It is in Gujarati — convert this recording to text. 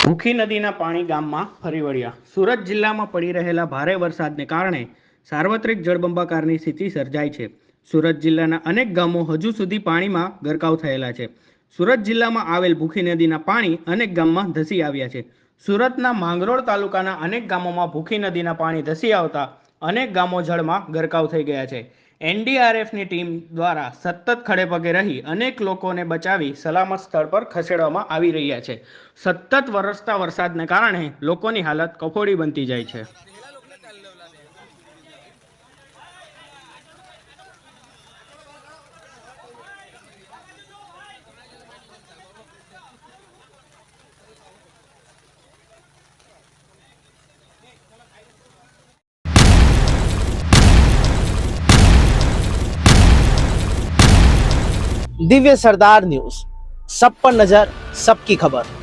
ભૂખી નદીના પાણી ગામમાં ફરી વળ્યા. સુરત જિલ્લામાં પડી રહેલા ભારે વરસાદને કારણે સાર્વત્રિક જળબંબાકારની સ્થિતિ સર્જાઈ છે. સુરત જિલ્લાના અનેક ગામો હજુ સુધી પાણીમાં ગરકાવ થયેલા છે. સુરત જિલ્લામાં આવેલ ભૂખી નદીના પાણી અનેક ગામમાં ધસી આવ્યા છે. સુરતના માંગરોળ તાલુકાના અનેક ગામોમાં ભૂખી નદીના પાણી ધસી આવતા અનેક ગામો જળમાં ગરકાવ થઈ ગયા છે. એનડીઆરએફની ટીમ દ્વારા સતત ખડેપગે રહી અનેક લોકોને બચાવી સલામત સ્થળ પર ખસેડવામાં આવી રહ્યા છે. સતત વરસતા વરસાદને કારણે લોકોની હાલત કફોડી બનતી જાય છે. दिव्य सरदार न्यूज, सब पर नजर, सबकी खबर।